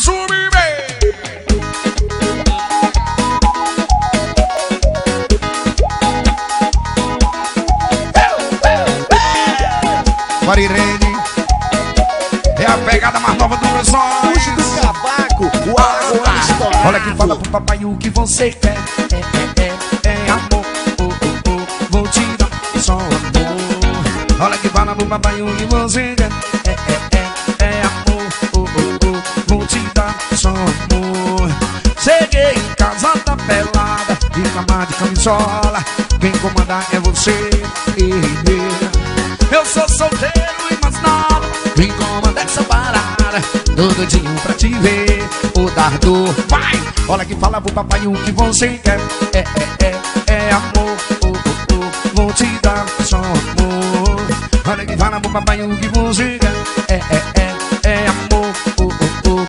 subir bem. Marirene é a pegada mais nova do meu sonho. Puxa do cavaco, o água estourado. Olha que fala pro papai o que você quer. É amor, vou te dar só amor. Olha que fala pro papai o que você quer. É amor, vou te dar só amor. Cheguei em casa tá pelada, de cama de camisola. Quem comanda é você. Eu sou solteiro e mais nada, me comanda essa parada. Todo dia pra te ver, o dardo vai. Olha que fala pro papai o que você quer. É amor, vou te dar só amor. Olha que fala pro papai o que você quer.